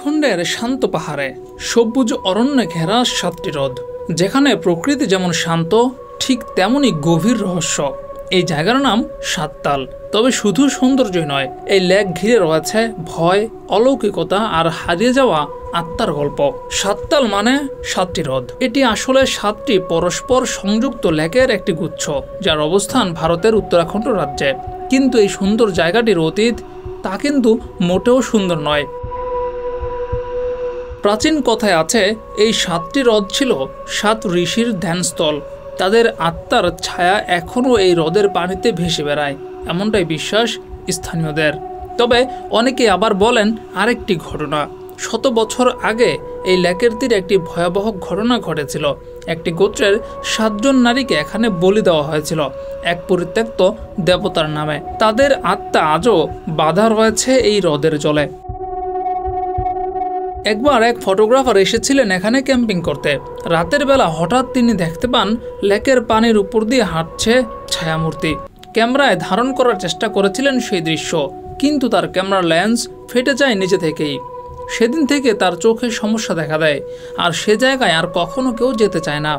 ঝাড়খণ্ডের শান্ত পাহাড়ে সবুজ অরণ্যে ঘেরা 7টি হ্রদ, যেখানে প্রকৃতি যেমন শান্ত ঠিক তেমনই গভীর রহস্য। এই জায়গার নাম সাততাল। তবে শুধু সৌন্দর্যই নয়, এই লেক ঘিরে রয়েছে ভয়, অলৌকিকতা আর হারিয়ে যাওয়া আত্মার গল্প। সাততাল মানে 7টি হ্রদ। এটি আসলে 7টি পরস্পর সংযুক্ত লেকের একটি গুচ্ছ, যার অবস্থান ভারতের উত্তরাখণ্ড রাজ্যে। কিন্তু এই সুন্দর জায়গাটির অতীত তা কিন্তু মোটেও সুন্দর নয়। প্রাচীন কথায় আছে, এই 7টি হ্রদ ছিল 7 ঋষির ধ্যানস্থল। তাদের আত্মার ছায়া এখনও এই হ্রদের পানিতে ভেসে বেড়ায়, এমনটাই বিশ্বাস স্থানীয়দের। তবে অনেকে আবার বলেন আরেকটি ঘটনা। 100 বছর আগে এই লেকের তীরে একটি ভয়াবহ ঘটনা ঘটেছিল। একটি গোত্রের 7 জন নারীকে এখানে বলি দেওয়া হয়েছিল এক পরিত্যক্ত দেবতার নামে। তাদের আত্মা আজও বাধা রয়েছে এই হ্রদের জলে। একবার এক ফটোগ্রাফার এসেছিলেন এখানে ক্যাম্পিং করতে। রাতের বেলা হঠাৎ তিনি দেখতে পান লেকের পানির উপর দিয়ে হাঁটছে ছায়ামূর্তি। ক্যামেরায় ধারণ করার চেষ্টা করেছিলেন সেই দৃশ্য, কিন্তু তার ক্যামেরার লেন্স ফেটে যায় নিজে থেকেই। সেদিন থেকে তার চোখে সমস্যা দেখা দেয়, আর সে জায়গায় আর কখনো কেউ যেতে চায় না।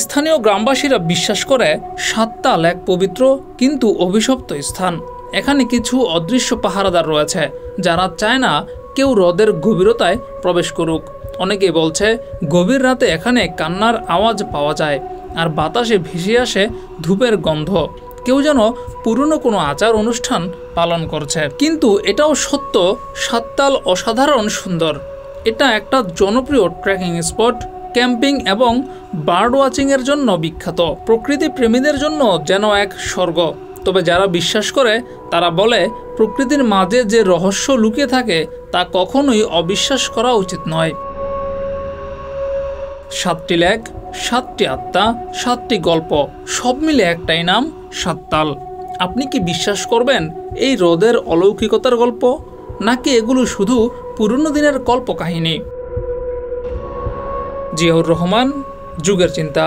স্থানীয় গ্রামবাসীরা বিশ্বাস করে সাততাল এক পবিত্র কিন্তু অভিশপ্ত স্থান। এখানে কিছু অদৃশ্য পাহারাদার রয়েছে, যারা চায় না কেউ হ্রদের গভীরতায় প্রবেশ করুক। অনেকেই বলছে গভীর রাতে এখানে কান্নার আওয়াজ পাওয়া যায়, আর বাতাসে ভেসে আসে ধূপের গন্ধ। কেউ যেন পুরনো কোনো আচার অনুষ্ঠান পালন করছে। কিন্তু এটাও সত্য, সাততাল অসাধারণ সুন্দর। এটা একটা জনপ্রিয় ট্রেকিং স্পট, ক্যাম্পিং এবং বার্ড ওয়াচিংয়ের জন্য বিখ্যাত। প্রকৃতি প্রেমীদের জন্য যেন এক স্বর্গ। তবে যারা বিশ্বাস করে তারা বলে প্রকৃতির মাঝে যে রহস্য লুকিয়ে থাকে তা কখনোই অবিশ্বাস করা উচিত নয়। 7টি লেক, 7টি আত্মা, 7টি গল্প, সব মিলে একটাই নাম সাততাল। আপনি কি বিশ্বাস করবেন এই হ্রদের অলৌকিকতার গল্প, নাকি এগুলো শুধু পুরনো দিনের কল্পকাহিনী? জিয়াউর রহমান, যুগের চিন্তা।